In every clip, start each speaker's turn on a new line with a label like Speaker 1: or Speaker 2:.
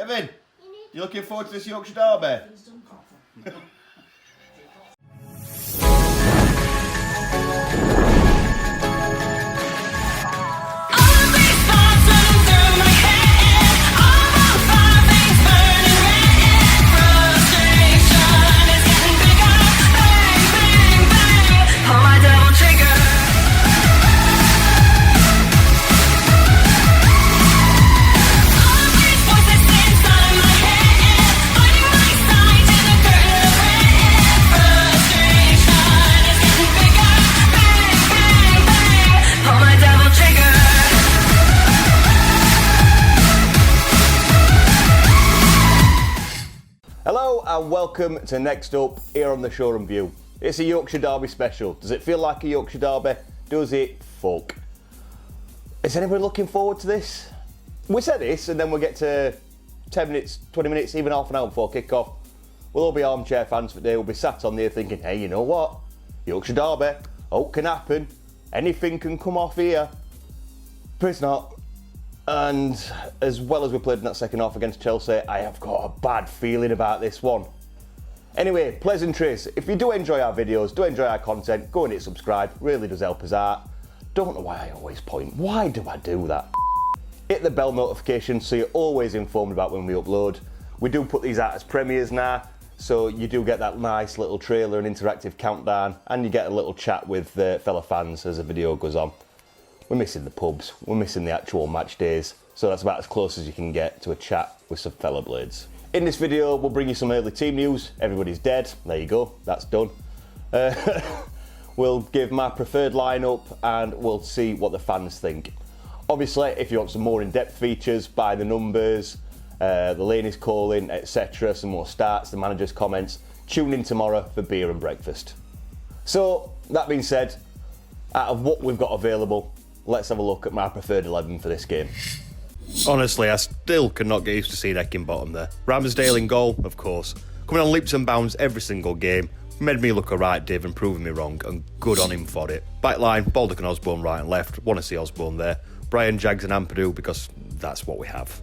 Speaker 1: Kevin, you looking forward to this Yorkshire Derby? Hello and welcome to Next Up here on the Shoreham View. It's a Yorkshire Derby special. Does it feel like a Yorkshire Derby? Does it? Fuck. Is anybody looking forward to this? We said this and then we'll get to 10 minutes, 20 minutes, even half an hour before kick-off. We'll all be armchair fans for the day. We'll be sat on there thinking, hey, you know what? Yorkshire Derby, oh, can happen. Anything can come off here. But it's not. And as well as we played in that second half against Chelsea, I have got a bad feeling about this one. Anyway, pleasantries. If you do enjoy our videos, do enjoy our content, go and hit subscribe. Really does help us out. Don't know why I always point. Why do I do that? Hit the bell notification so you're always informed about when we upload. We do put these out as premieres now, so you do get that nice little trailer and interactive countdown, and you get a little chat with fellow fans as the video goes on. We're missing the pubs, we're missing the actual match days, so that's about as close as you can get to a chat with some fellow Blades. In this video, we'll bring you some early team news. Everybody's dead, there you go, that's done. We'll give my preferred lineup and we'll see what the fans think. Obviously, if you want some more in-depth features, by the numbers, the lane is calling, etc., some more stats, the manager's comments, tune in tomorrow for beer and breakfast. So, that being said, out of what we've got available, let's have a look at my preferred 11 for this game. Honestly, I still cannot get used to seeing Heckingbottom there. Ramsdale in goal, of course. Coming on leaps and bounds every single game. Made me look alright, Div, and proving me wrong, and good on him for it. Backline, Baldock and Osborne right and left. Want to see Osborne there. Brian, Jags and Ampadu, because that's what we have.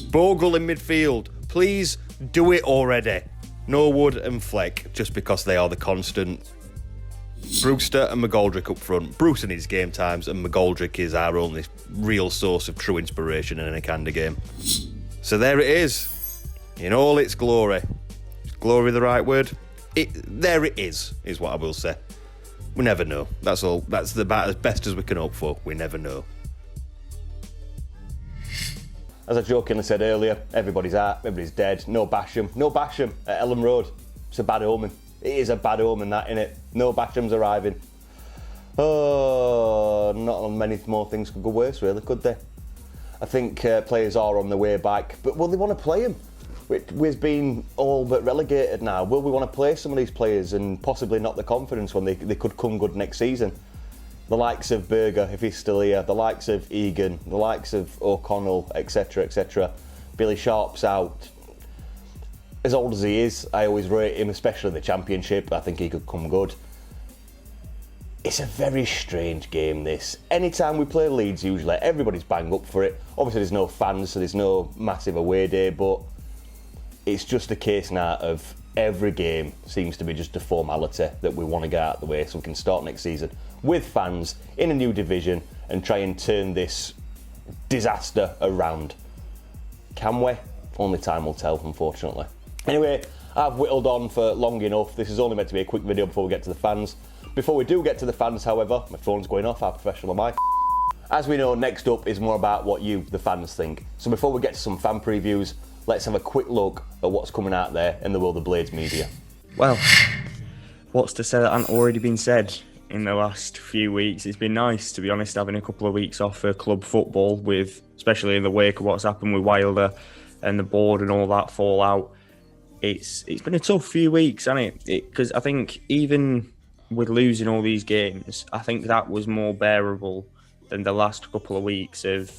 Speaker 1: Bogle in midfield. Please do it already. Norwood and Fleck, just because they are the constant. Brewster and McGoldrick up front. Brewster needs game times and McGoldrick is our only real source of true inspiration in any kind of game. So there it is, in all its glory. Is glory the right word? There it is what I will say. We never know. That's all. That's about as best as we can hope for. We never know. As I jokingly said earlier, everybody's out, everybody's dead. No Basham. No Basham at Ellen Road. It's a bad omen. It is a bad omen, that, innit? No Basham's arriving. Oh, not many more things could go worse, really, could they? I think players are on their way back, but will they want to play them? We've been all but relegated now. Will we want to play some of these players and possibly knock the confidence when they could come good next season? The likes of Berger, if he's still here, the likes of Egan, the likes of O'Connell, etc., etc. Billy Sharp's out. As old as he is, I always rate him, especially in the Championship. I think he could come good. It's a very strange game, this. Anytime we play Leeds, usually, everybody's bang up for it. Obviously, there's no fans, so there's no massive away day, but it's just a case now of every game seems to be just a formality that we want to get out of the way so we can start next season with fans in a new division and try and turn this disaster around. Can we? Only time will tell, unfortunately. Anyway, I've whittled on for long enough. This is only meant to be a quick video before we get to the fans. Before we do get to the fans, however, my phone's going off, how professional am I? As we know, next up is more about what you, the fans, think. So before we get to some fan previews, let's have a quick look at what's coming out there in the world of Blades media.
Speaker 2: Well, what's to say that hasn't already been said in the last few weeks? It's been nice, to be honest, having a couple of weeks off for club football, with especially in the wake of what's happened with Wilder and the board and all that fallout. It's been a tough few weeks, hasn't it? Because I think even with losing all these games, I think that was more bearable than the last couple of weeks of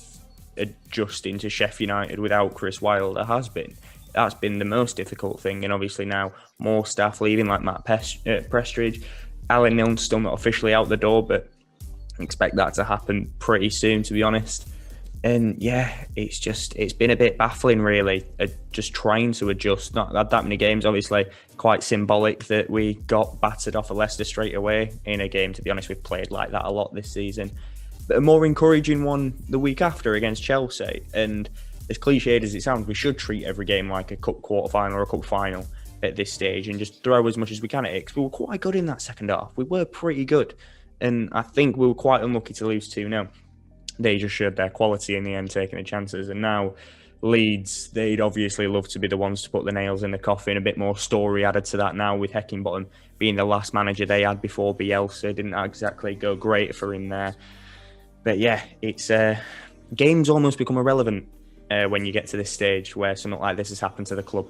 Speaker 2: adjusting to Sheffield United without Chris Wilder has been. That's been the most difficult thing, and obviously now more staff leaving, like Matt Prestridge. Alan Niln's still not officially out the door, but I expect that to happen pretty soon, to be honest. And yeah, it's been a bit baffling, really, just trying to adjust. Not had that many games, obviously, quite symbolic that we got battered off of Leicester straight away in a game. To be honest, we've played like that a lot this season. But a more encouraging one the week after against Chelsea. And as cliched as it sounds, we should treat every game like a cup quarter-final or a cup final at this stage and just throw as much as we can at it. Because we were quite good in that second half. We were pretty good. And I think we were quite unlucky to lose 2-0. They just showed their quality in the end, taking the chances. And now Leeds, they'd obviously love to be the ones to put the nails in the coffin. A bit more story added to that now with Heckingbottom being the last manager they had before Bielsa. Didn't exactly go great for him there. But yeah, it's games almost become irrelevant when you get to this stage where something like this has happened to the club.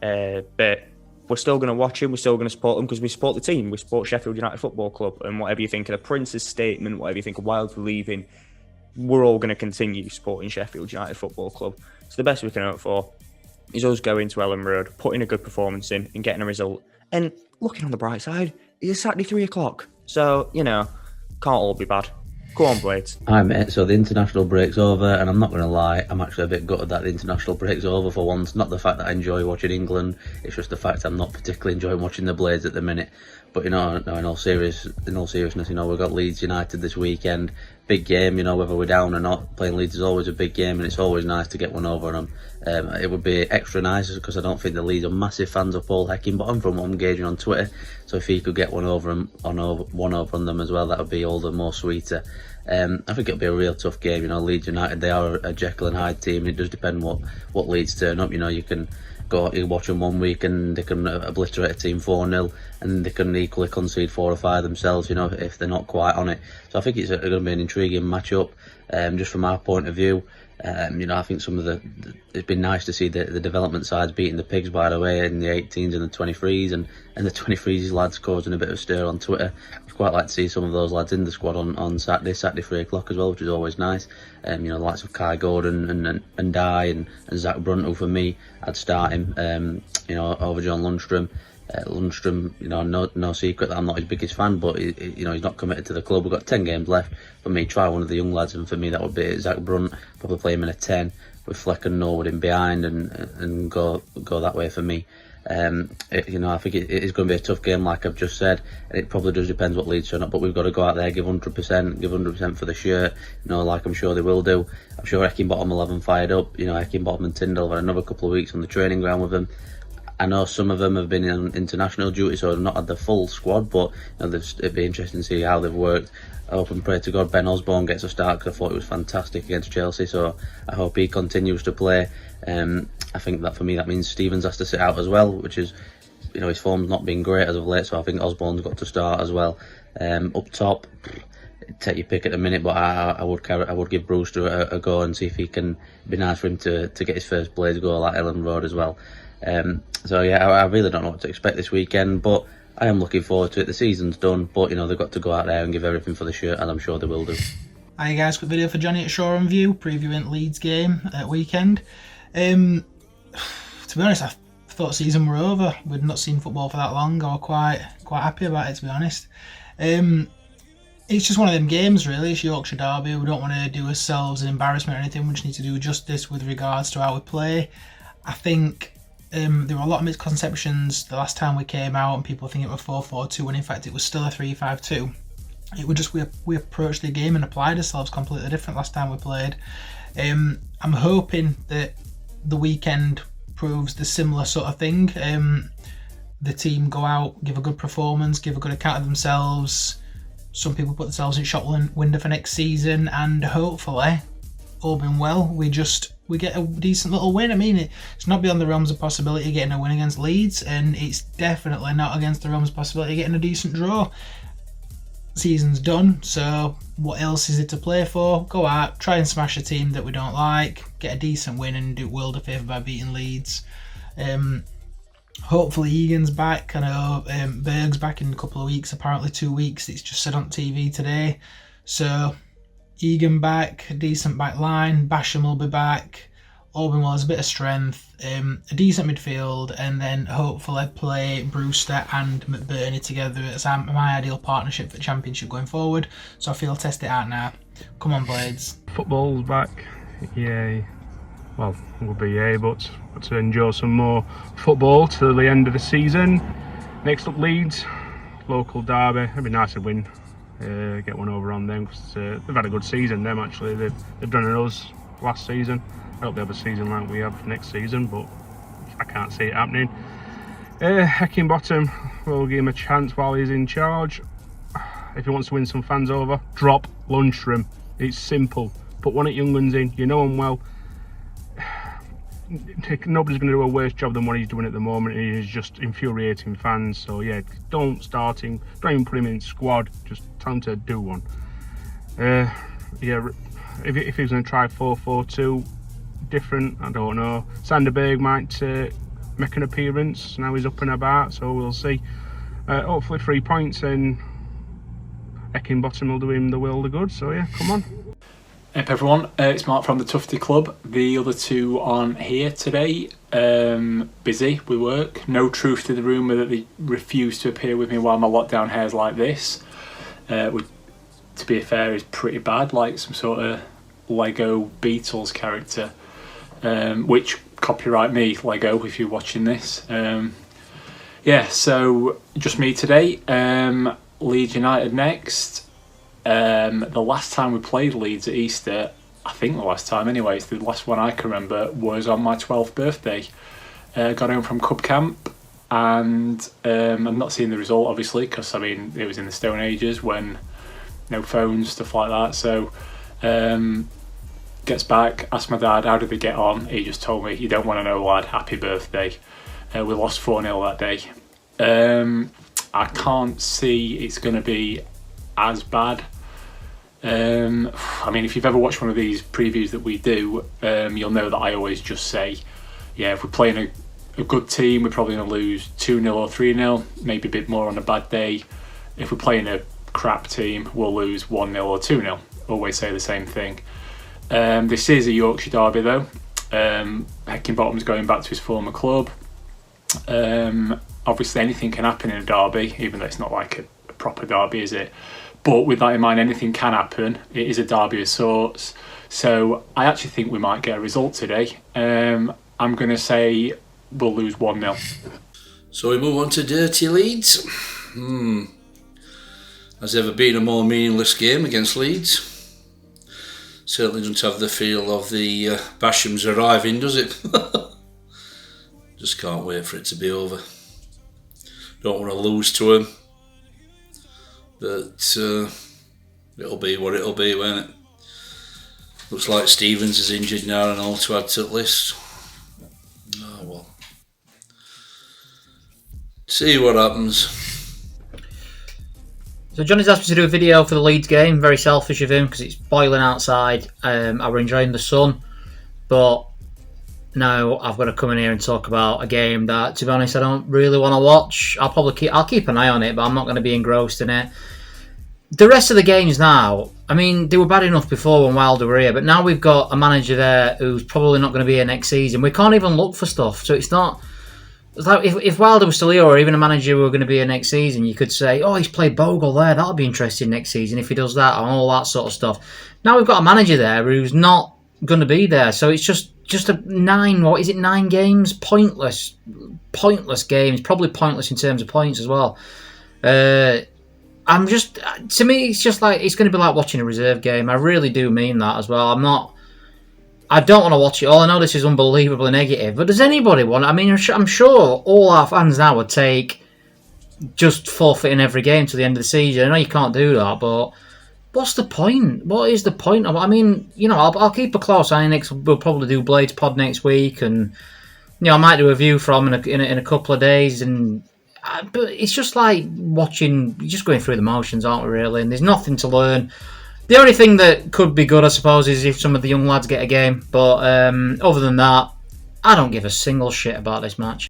Speaker 2: But we're still going to watch him. We're still going to support them because we support the team. We support Sheffield United Football Club. And whatever you think of the Prince's statement, whatever you think of Wilde leaving, we're all going to continue supporting Sheffield United Football Club. So the best we can hope for is us going to Ellen Road, putting a good performance in and getting a result. And looking on the bright side, it's Saturday 3 o'clock. So, can't all be bad. Go on, Blades.
Speaker 3: Hi, mate. So the international break's over, and I'm not going to lie, I'm actually a bit gutted that the international break's over for once. Not the fact that I enjoy watching England, it's just the fact I'm not particularly enjoying watching the Blades at the minute. But, in all seriousness, we've got Leeds United this weekend. Big game, whether we're down or not. Playing Leeds is always a big game, and it's always nice to get one over them. It would be extra nice because I don't think the Leeds are massive fans of Paul Heckingbottom from what I'm gauging on Twitter. So if he could get one over on them as well, that would be all the more sweeter. I think it'll be a real tough game. Leeds United, they are a Jekyll and Hyde team. It does depend what Leeds turn up. You can you watch them one week and they can obliterate a team 4-0, and they can equally concede 4 or 5 themselves, if they're not quite on it. So I think it's going to be an intriguing matchup, just from our point of view. I think it's been nice to see the development sides beating the Pigs, by the way, in the 18s and the 23s, and the 23s lads causing a bit of stir on Twitter. I'd quite like to see some of those lads in the squad on Saturday 3 o'clock as well, which is always nice. The likes of Kai Gordon and Dye and Zach Brunt, who for me, I'd start him, over John Lundstrom. Lundstrom, no secret that I'm not his biggest fan, but he's not committed to the club. We've got 10 games left. For me, try one of the young lads, and for me that would be Zach Brunt. Probably play him in a 10 with Fleck and Norwood in behind, and go that way for me. I think it is going to be a tough game, like I've just said, and it probably does depend what Leeds turn up. But we've got to go out there, give 100% for the shirt. Like I'm sure they will do. I'm sure Heckingbottom will have them fired up. Heckingbottom and Tyndall have had another couple of weeks on the training ground with them. I know some of them have been on international duty, so they've not had the full squad, but it'd be interesting to see how they've worked. I hope and pray to God Ben Osborne gets a start, because I thought it was fantastic against Chelsea, so I hope he continues to play. I think that for me that means Stevens has to sit out as well, which is, his form's not been great as of late, so I think Osborne's got to start as well. Up top, take your pick at the minute, but I would give Brewster a go and see if he can. It'd be nice for him to get his first Blades goal at Ellen Road as well. So yeah, I really don't know what to expect this weekend, but I am looking forward to it. The season's done, but they've got to go out there and give everything for the shirt, and I'm sure they will do.
Speaker 4: Hi guys, quick video for Johnny at Shoreham View, previewing Leeds game at weekend. To be honest, I thought season were over. We'd not seen football for that long. I was quite happy about it, to be honest. It's just one of them games, really. It's Yorkshire Derby. We don't want to do ourselves an embarrassment or anything. We just need to do justice with regards to how we play. I think there were a lot of misconceptions the last time we came out, and people think it was 4-4-2 when in fact it was still a 3-5-2. It was just we approached the game and applied ourselves completely different last time we played. I'm hoping that the weekend proves the similar sort of thing. The team go out, give a good performance, give a good account of themselves. Some people put themselves in shot window for next season, and hopefully, all being well, we get a decent little win. I mean, it's not beyond the realms of possibility of getting a win against Leeds, and it's definitely not against the realms of possibility of getting a decent draw. Season's done, so what else is it to play for? Go out, try and smash a team that we don't like, get a decent win, and do world a favour by beating Leeds. Hopefully Egan's back. I know Berg's back in a couple of weeks, apparently 2 weeks. It's just said on TV today. So Egan back, a decent back line, Basham will be back. all being well, has a bit of strength, a decent midfield, and then hopefully play Brewster and McBurney together as my ideal partnership for the Championship going forward. So I feel I'll test it out now. Come on, Blades.
Speaker 5: Football's back, yay. Well, it would be yay, but to enjoy some more football to the end of the season. Next up, Leeds, local derby. It'd be nice to win, get one over on them, because they've had a good season, them actually. They've done it us last season. I hope they have a season like we have next season, but I can't see it happening. Heckingbottom, we'll give him a chance while he's in charge. If he wants to win some fans over, drop Lundstrom. It's simple. Put one at Young Guns in, you know him well. Nobody's going to do a worse job than what he's doing at the moment. He's just infuriating fans. So yeah, don't start him. Don't even put him in squad. Just tell him to do one. Yeah, if he was going to try 4-4-2, different, I don't know. Sanderberg might make an appearance. Now he's up and about, so we'll see. Hopefully 3 points, and Heckingbottom will do him the world of good. So yeah, come on.
Speaker 6: Hey everyone, it's Mark from the Tufty Club. The other two aren't here today, busy with work. No truth to the rumour that they refuse to appear with me while my lockdown hair's like this. Which, to be fair, is pretty bad, like some sort of Lego Beatles character. Which, copyright me, Lego, if you're watching this. Yeah, so just me today. Leeds United next. The last time we played Leeds at Easter, I think the last time anyway, it's the last one I can remember, was on my 12th birthday. Got home from Cub Camp, and I'm not seeing the result obviously, because I mean it was in the Stone Ages when no phones, stuff like that. So gets back, asked my dad how did they get on. He just told me, you don't want to know lad, happy birthday. We lost 4-0 that day. I can't see it's going to be as bad. I mean, if you've ever watched one of these previews that we do, you'll know that I always just say, yeah, if we're playing a good team, we're probably going to lose 2-0 or 3-0, maybe a bit more on a bad day. If we're playing a crap team, we'll lose 1-0 or 2-0. Always say the same thing. This is a Yorkshire derby though. Heckingbottom's going back to his former club. Obviously anything can happen in a derby, even though it's not like a proper derby, is it? But with that in mind, anything can happen. It is a derby of sorts. So I actually think we might get a result today. I'm going to say we'll lose 1-0.
Speaker 7: So we move on to Dirty Leeds. Has ever been a more meaningless game against Leeds? Certainly doesn't have the feel of the Bashams arriving, does it? Just can't wait for it to be over. Don't want to lose to them. But it'll be what it'll be, won't it? Looks like Stevens is injured now and all to add to the list. Oh well. See what happens.
Speaker 8: So Johnny's asked me to do a video for the Leeds game. Very selfish of him because it's boiling outside. I were enjoying the sun, but now I've got to come in here and talk about a game that, to be honest, I don't really want to watch. I'll keep an eye on it, but I'm not going to be engrossed in it. The rest of the games now, I mean, they were bad enough before when Wilder were here, but now we've got a manager there who's probably not going to be here next season. We can't even look for stuff, so it's not. It's like if Wilder was still here, or even a manager who were going to be here next season, you could say, oh, he's played Bogle there, that'll be interesting next season if he does that, and all that sort of stuff. Now we've got a manager there who's not going to be there, so it's just a 9 games, pointless games, probably pointless in terms of points as well. To me, it's just like, it's going to be like watching a reserve game. I really do mean that as well. I don't want to watch it all. I know this is unbelievably negative, but does anybody want? I mean, I'm sure all our fans now would take just forfeiting every game to the end of the season. I know you can't do that, but what's the point? What is the point of? I mean, you know, I'll keep a close eye. We'll probably do Blades Pod next week, and you know, I might do a review from in a couple of days. But it's just like watching, just going through the motions, aren't we? Really, and there's nothing to learn. The only thing that could be good, I suppose, is if some of the young lads get a game. But other than that, I don't give a single shit about this match.